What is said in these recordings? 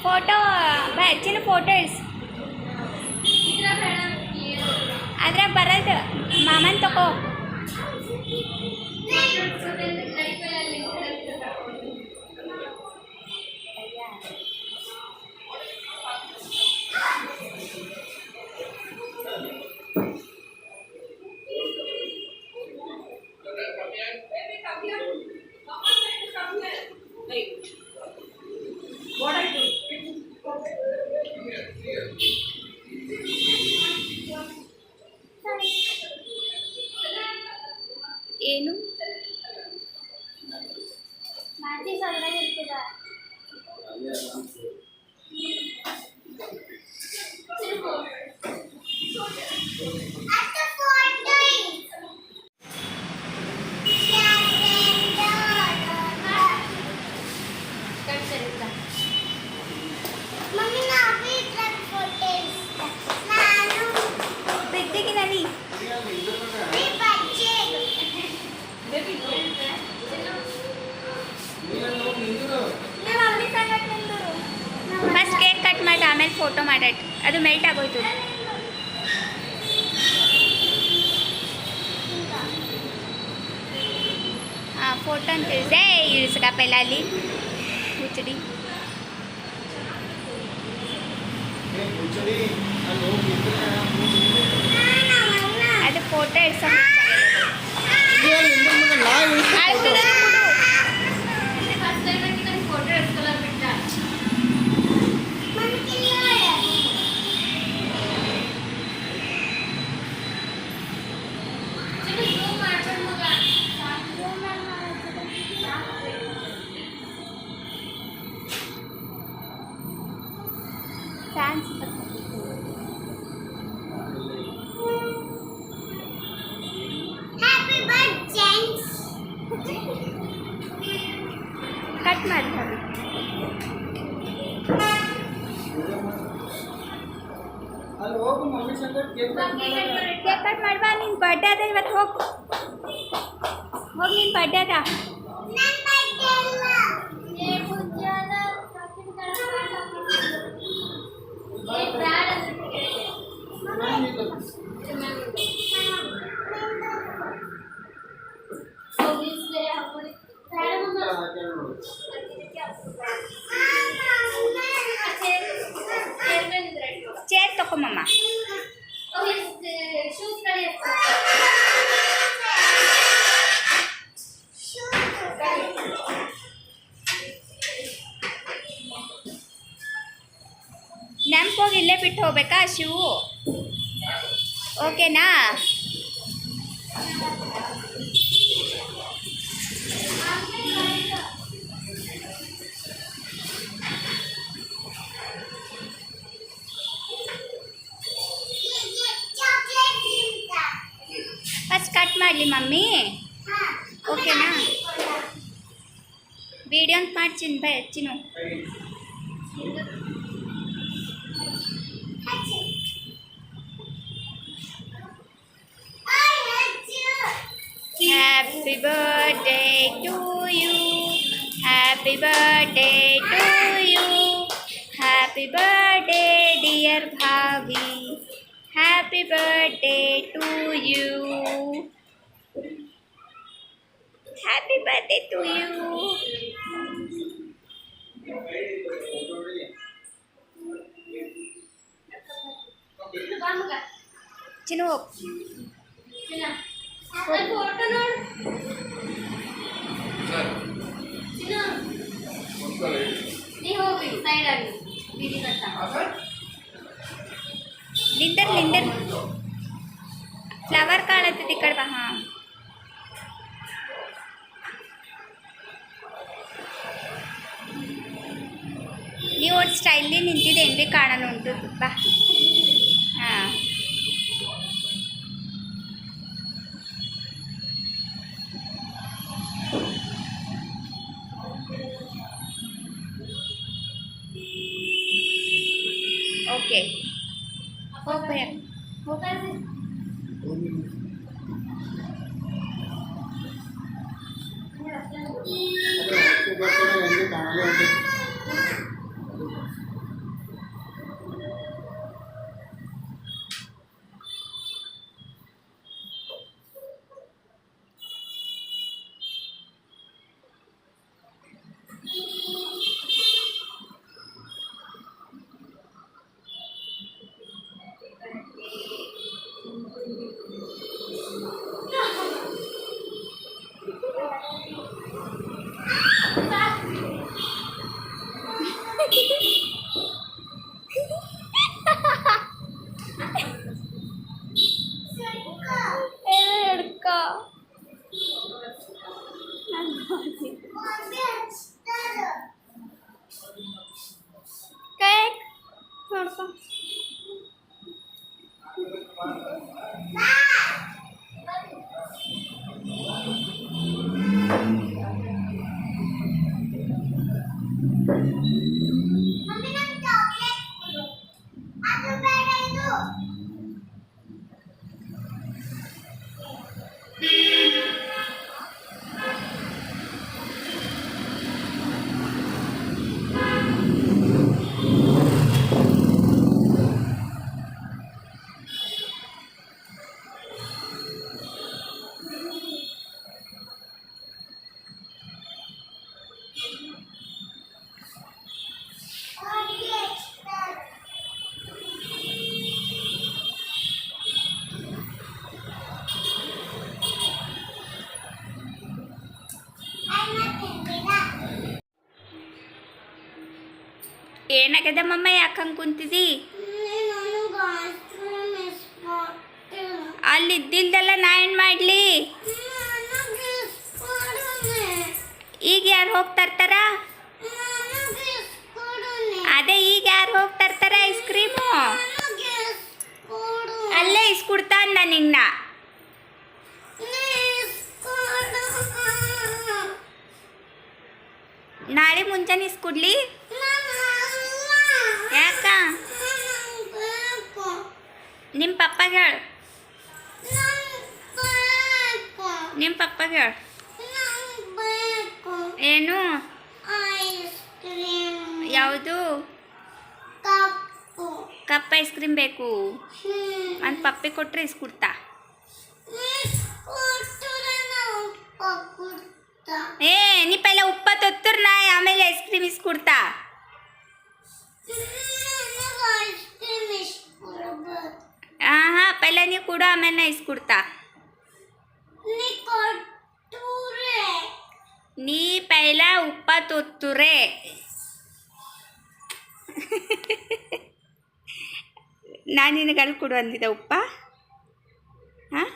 Photo ಹೆಚ್ಚಿನ photo ಇಳಿಸಿ ಅದ್ರಾಗ ಬರೋದು ಮಾಮನ್ ತಗೋ. ಏನು ಬಿದ್ದಿಗೆ ನಡಿ ಫಸ್ಟ್ ಕೇಕ್ ಕಟ್ ಮಾಡಿ ಆಮೇಲೆ ಫೋಟೋ ಮಾಡಟ್ ಅದು ಮೆಲ್ಟ್ ಆಗೋಯ್ತು. ಹಾಂ ಫೋಟೋ ಅಂತ ತಿಳಿಸೆ ಇಳಿಸ್ಕಪ್ಪೆಲ್ಲ ಅಲ್ಲಿ ಹುಚ್ಚಡಿ ಅದು ಫೋಟೋ ಇಡ್ಸೋ ಫ್ಯಾನ್ಸ್ ಕಟ್ ಮಾಡ್ತಾರೆ. ಕೇಕ್ ಕಟ್ ಮಾಡ್ಬಾ. ನಿನ್ನ ಬರ್ಡೇ ಅದ ಇವತ್ತು. ಹೋಗಿ ನಿನ್ನ ಬರ್ಡೇ ಅದ. ಚೇರ್ ತಗೊಂಬಮ್ಮ. ನೆಂಪೋಗಿ ಇಲ್ಲೇ ಬಿಟ್ಟು ಹೋಗ್ಬೇಕಾ ಶಿವು? ಓಕೆನಾ? ಫಸ್ಟ್ ಕಟ್ ಮಾಡಲಿ ಮಮ್ಮಿ. ಓಕೆನಾ? ವಿಡಿಯೋ ಅಂತ ಮಾಡ್ತೀನಿ ಬೈ ಹೆಚ್ಚಿನ. Happy birthday to you. Happy birthday to you. Happy birthday dear Bhavi. Happy birthday to you. Happy birthday to you. Chinnu photo ನೋಡು. ನೀ ಹೋಗಿ ಸೈಡ್ ಆಗಿ ಲಿಂದರ್ ಫ್ಲವರ್ ಕಾಣತ್ತೆ ಈ ಕಡೆ ಬಾ. ಹಾಂ ನೀವು ಒಂದು ಸ್ಟೈಲಿ ನಿಂತಿದೆ ಏನು ಭೀ ಕಾಣಲ್ಲ ಉಂಟು ಬಾ. ಹಾಂ ಓಕೆ ಹೋಗ್ಬಯ್ಯ ಹೋಗ. ನೋಡ್ಕೊ ಏನಾಗದ ಮಮ್ಮ ಯಾಕೆ ಹಂಗೆ ಕುಂತಿದ್ದಿ? ಅಲ್ಲಿ ಇದ್ದಿಲ್ದಲ್ಲ ನಾ ಏನು ಮಾಡಲಿ? ಈಗ ಯಾರು ಹೋಗಿ ತರ್ತಾರ? ಅದೇ ಈಗ ಯಾರು ಹೋಗಿ ತರ್ತಾರ ಐಸ್ ಕ್ರೀಮು? ಅಲ್ಲೇ ಇಸ್ಕೊಡ್ತಾ ಅಂದ ನಿನ್ನ. ನಾಳೆ ಮುಂಜಾನೆ ಇಸ್ಕೊಡ್ಲಿ? ಯಾಕ? ನಿಮ್ಮ ಪಪ್ಪಗೆ ಹೇಳು, ನಿಮ್ಮ ಪಪ್ಪಗೆ ಹೇಳು. ಏನು? ಯಾವುದು? ಕಪ್ ಐಸ್ ಕ್ರೀಮ್ ಬೇಕು ಅಂತ ಪಪ್ಪಿ ಕೊಟ್ಟರೆ ಇಸ್ಕೊಡ್ತಾ? ಏ ನೀ ಪೈಲ ಉಪ್ಪ ತೊತ್ತರ್ ನಾ ಆಮೇಲೆ ಐಸ್ ಕ್ರೀಮ್ ಇಸ್ಕೊಡ್ತಾ. ಹಾಂ ಪೈಲ ನೀ ಕೂಡ ಆಮೇಲೆ ನಾ ಇಸ್ಕೊಡ್ತಾ. ನೀ ಪೈಲ ಉಪ್ಪ ತೊತ್ತುರೆ. ನಾನು ನಿನಗೆ ಅಲ್ಲಿ ಕೊಡು ಅಂದಿದ್ದೆ ಉಪ್ಪ. ಹಾಂ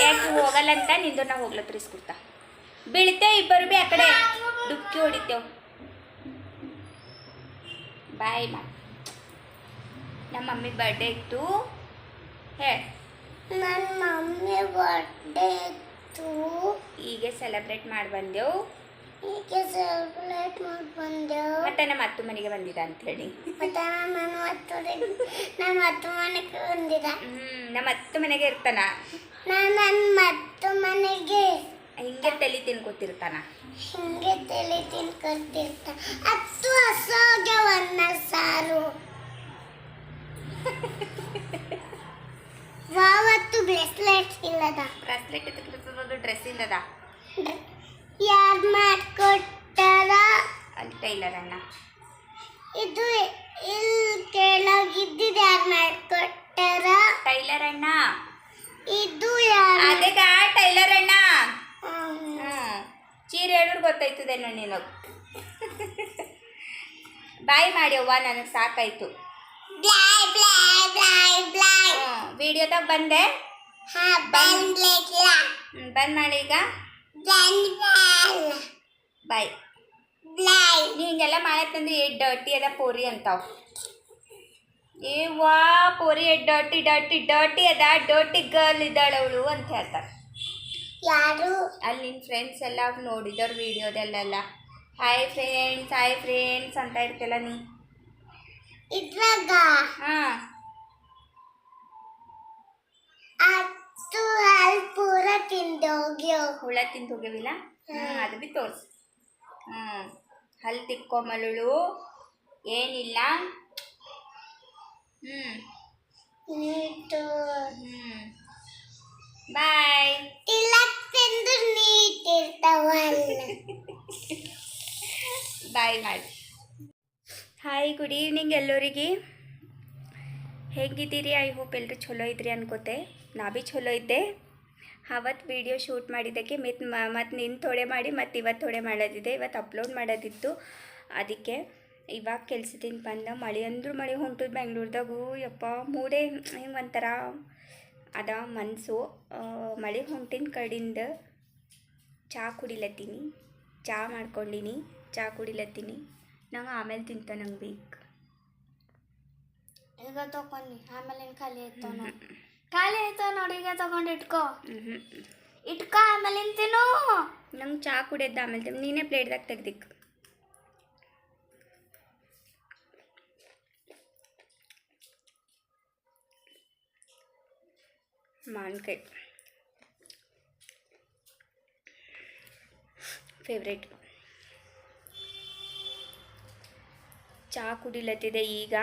ಯಾಕೆ ಹೋಗಲ್ಲಂತ ನಿಂದು ನಾವು ಹೋಗ್ಲತ್ರ ಇಸ್ಕೊಡ್ತಾ. ಬೀಳ್ತೇವೆ ಇಬ್ಬರು ಭೀ ಆ ಕಡೆ ಡುಕ್ಕಿ ಹೊಡಿತೇವೆ. ಬಾಯ್ ಮಾ. ನಮ್ಮ ಮಮ್ಮಿ ಬರ್ಡೇ ಇತ್ತು ಹೇಳಿ. ನನ್ನ ಮಮ್ಮಿ ಬರ್ಡೇ ಇತ್ತು. ಈಗ ಸೆಲೆಬ್ರೇಟ್ ಮಾಡಿ ಬಂದೆವು. ಮತ್ತೆ ನಮ್ಮ ಅತ್ತು ಮನೆಗೆ ಬಂದಿದ್ದ ಅಂತ ಹೇಳಿ. ಮತ್ತೆ ನಮ್ಮ ಅತ್ತು ಮನೆಗೆ ಬಂದಿದ್ದ. ನಮ್ಮ ಅತ್ತು ಮನೆಗೆ ಇರ್ತಾನ. ನನ್ನ ಅತ್ತು ಮನೆಗೆ ಹಿಂಗೆ ತಲೆ ತಿನ್ಕೊತಿರ್ತಾನ. ಹಿಂಗೆ ತಲೆ ತಿನ್ಕೊತಿರ್ತಾನ. ಅತ್ತು ಹಸೋಗೆ ಒನ್ನ ಸಾರು. ಯಾವತ್ತು ಬ್ರೆಸ್ಲೆಟ್ ಇಲ್ಲದ. ಬ್ರೆಸ್ಲೆಟ್ ಡ್ರೆಸ್ ಇಲ್ಲದ. ಯಾರು ಮಾಡ್ಕೊಟ್ಟಾರ? ಅಲ್ಲಿ ಟೈಲರ್ ಅಣ್ಣ. ಇದು ಇಲ್ಲಿ ಕೆಳಗಿದ್ದಿದ್ದು ಯಾರು ಮಾಡ್ಕೊಟ್ಟಾರ? ಟೈಲರ್ ಅಣ್ಣ. ಇದು ಯಾರು? ಅದಕ್ಕೆ ಟೈಲರ್ ಅಣ್ಣ. ಚೀರೆ ಹೇಳಿದ್ರೆ ಗೊತ್ತಾಯ್ತದೇನೋ ನೀನು. ಬಾಯ್ ಮಾಡ್ಯವ್ವ, ನನಗೆ ಸಾಕಾಯ್ತು. ವಿಡಿಯೋದಾಗ ಬಂದೆ ಹಾ ಬಂದ್ಲಿಲ್ಲ ಬಂದ್ ಮಾಡಿ ಈಗ ಬಂದ್ವಲ್ಲ ಬಾಯ್. ಬ್ಲೈ ನೀ ಹಿಂಗೆಲ್ಲ ಮಾಡತ್ತಂದ್ರೆ ಡರ್ಟಿ ಅದ ಪೋರಿ ಅಂತಾವ್. ಏ ವಾ ಪೋರಿ ಡರ್ಟಿ ಡರ್ಟಿ ಡರ್ಟಿ ಅದ, ಡರ್ಟಿ ಗರ್ಲ್ ಇದ್ದಾಳೆ ಅವಳು ಅಂತ ಹೇಳ್ತಾರೆ. ಯಾರು ಅಲ್ಲಿ ನಿನ್ನ ಫ್ರೆಂಡ್ಸ್ ಎಲ್ಲ ನೋಡಿದವ್ರು ವಿಡಿಯೋದಲ್ಲೆಲ್ಲ ಹಾಯ್ ಫ್ರೆಂಡ್ಸ್ ಅಂತ ಇರ್ತಿಲ್ಲ ನೀ. ಇದ್ರಾಗ ಹಾಂ ಅದು ಅಲ್ಲಿ ಪೂರ ತಿಂದೋಗ್ಯೋ ಹುಳ ತಿಂದು ಹೋಗ್ಯವಿಲ್ಲ. ಅದು ಬಿ ತೋರ್ಸು. ಹಲ್ಲು ತಿಕ್ಕೊಂಬಲುಳು ಏನಿಲ್ಲ. ನೀಟು ಬಾಯ್. ತಿಲಕ್ ತಿಂದು ನೀಟ್ ಇರ್ತಾವಲ್ಲ ಬಾಯ್ ಮಾಡಿ. ಹಾಯ್ ಗುಡ್ ಈವ್ನಿಂಗ್ ಎಲ್ಲರಿಗೆ. ಹೇಗಿದ್ದೀರಿ? ಐ ಹೋಪ್ ಎಲ್ಲರೂ ಚಲೋ ಇದ್ರಿ ಅನ್ಕೋತೆ. ನಾ ಭೀ ಚಲೋ ಇದ್ದೆ. ಅವತ್ತು ವೀಡಿಯೋ ಶೂಟ್ ಮಾಡಿದ್ದಕ್ಕೆ ಮತ್ತು ನಿನ್ನ ಥೋಡೆ ಮಾಡಿ ಮತ್ತು ಇವತ್ತು ಥೋಡೆ ಮಾಡೋದಿದೆ. ಇವತ್ತು ಅಪ್ಲೋಡ್ ಮಾಡೋದಿತ್ತು, ಅದಕ್ಕೆ ಇವಾಗ ಕೆಲ್ಸದಿಂದ ಬಂದ. ಮಳೆ ಅಂದ್ರೂ ಮಳೆ ಹೊಂಟದ ಬೆಂಗ್ಳೂರ್ದಾಗೂ. ಯಪ್ಪ ಮೂರೇ ಹಿಂಗೆ ಒಂಥರ ಅದ ಮನಸ್ಸು. ಮಳೆ ಹೊಂಟಿನ ಕಡಿಂದ ಚಹಾ ಕುಡಿಲತ್ತೀನಿ, ಚಹಾ ಮಾಡ್ಕೊಂಡಿನಿ, ಚಹಾ ಕುಡಿಲತ್ತೀನಿ. ನಂಗೆ ಆಮೇಲೆ ತಿಂತ ನಂಗೆ ಬೇಕು. ಈಗ ತಗೊಂಡು ಆಮೇಲೆ ಖಾಲಿ ಆಯ್ತು ಖಾಲಿ ಆಯ್ತು ನೋಡಿ. ಈಗ ತಗೊಂಡು ಇಟ್ಕೋ ಆಮೇಲೆ ತಿನ್ನು. ನಂಗೆ ಚಹಾ ಕುಡಿಯೋದು ಆಮೇಲೆ ನೀನೇ ಪ್ಲೇಟ್ದಾಗ ತೆಗ್ದಿಕ್. ಮಾವಿನಕಾಯಿ ಫೇವ್ರೇಟ್. ಚಹಾ ಕುಡಿಲತ್ತಿದೆ ಈಗ.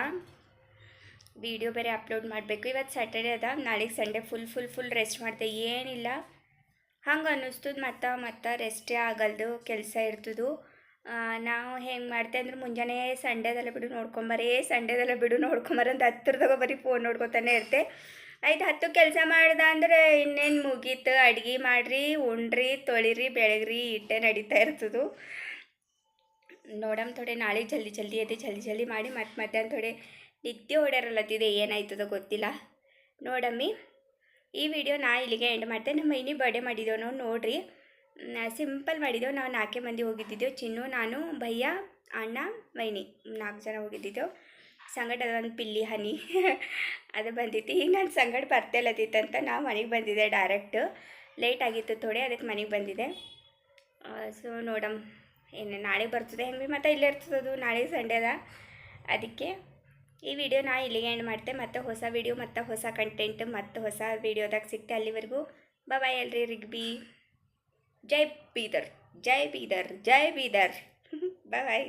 ವಿಡಿಯೋ ಬೇರೆ ಅಪ್ಲೋಡ್ ಮಾಡಬೇಕು. ಇವತ್ತು ಸ್ಯಾಟರ್ಡೇ ಅದ, ನಾಳೆಗೆ ಸಂಡೇ ಫುಲ್ ರೆಸ್ಟ್ ಮಾಡ್ತೆ. ಏನಿಲ್ಲ ಹಂಗೆ ಅನ್ನಿಸ್ತದೆ. ಮತ್ತೆ ರೆಸ್ಟೇ ಆಗಲ್ದು, ಕೆಲಸ ಇರ್ತದು. ನಾವು ಹೆಂಗೆ ಮಾಡ್ತೆ ಅಂದ್ರೆ ಮುಂಜಾನೆ ಸಂಡೇದೆಲ್ಲ ಬಿಡು ನೋಡ್ಕೊಂಬರ ಅಂತ ಹತ್ತಿರದಾಗ ಬರೀ ಫೋನ್ ನೋಡ್ಕೊತಾನೆ ಇರ್ತೆ. ಆಯ್ತು 10 ಕೆಲಸ ಮಾಡ್ದೆ ಅಂದ್ರೆ ಇನ್ನೇನು ಮುಗೀತು. ಅಡ್ಗೆ ಮಾಡಿರಿ, ಉಣ್ರಿ, ತೊಳಿರಿ, ಬೆಳಗ್ರಿ, ಇಟ್ಟೆ ನಡೀತಾ ಇರ್ತದೆ. ನೋಡಮ್ ಥೋಡೆ ನಾಳೆ ಜಲ್ದಿ ಎದ್ದು ಜಲ್ದಿ ಮಾಡಿ ಮತ್ತೆ ಮಧ್ಯಾಹ್ನ ಥೋಡೆ ನಿದ್ದೆ ಹೊಡ್ಯಾರಲ್ಲತ್ತಿದೆ. ಏನಾಯ್ತದೋ ಗೊತ್ತಿಲ್ಲ. ನೋಡಮ್ಮಿ, ಈ ವಿಡಿಯೋ ನಾ ಇಲ್ಲಿಗೆ ಎಂಡ್ ಮಾಡ್ತೇನೆ. ನಮ್ಮ ಮೈನಿ ಬರ್ಡೇ ಮಾಡಿದ್ದೇವೆ ನಾವು, ನೋಡಿರಿ. ಸಿಂಪಲ್ ಮಾಡಿದ್ದೆವು. ನಾವು 4 ಮಂದಿ ಹೋಗಿದ್ದಿದ್ದೆವು. ಚಿನ್ನು, ನಾನು, ಭಯ್ಯ, ಅಣ್ಣ, ಮೈನಿ 4 ಜನ ಹೋಗಿದ್ದಿದ್ದೆವು. ಸಂಗಡ ಅದೊಂದು ಪಿಲ್ಲಿ ಹನಿ ಅದು ಬಂದಿತ್ತು. ಈಗ ನಾನು ಸಂಗಡ ಬರ್ತಿಲ್ಲತ್ತಿತ್ತಂತ ನಾವು ಮನೆಗೆ ಬಂದಿದ್ದೆ. ಡೈರೆಕ್ಟ್ ಲೇಟ್ ಆಗಿತ್ತು ಥೋಡೆ, ಅದಕ್ಕೆ ಮನೆಗೆ ಬಂದಿದೆ. ಸೊ ನೋಡಮ್ ಏನು ನಾಳೆ ಬರ್ತದೆ ಹೆಂಗೆ ಭೀ ಮತ್ತೆ ಇಲ್ಲೇ ಇರ್ತದದು. ನಾಳೆ ಸಂಡೇ ಅದ, ಅದಕ್ಕೆ ಈ ವಿಡಿಯೋ ನಾ ಇಲ್ಲಿಗೆ ಎಂಡ್ ಮಾಡ್ತೆ. ಮತ್ತೆ ಹೊಸ ವಿಡಿಯೋ, ಮತ್ತು ಹೊಸ ಕಂಟೆಂಟ್, ಮತ್ತು ಹೊಸ ವಿಡಿಯೋದಾಗ ಸಿಗ್ತೆ. ಅಲ್ಲಿವರೆಗೂ ಬಾಯ್ ಎಲ್ರಿಗೂ ಬಿ. ಜೈ ಬೀದರ್ ಬಾಯ್.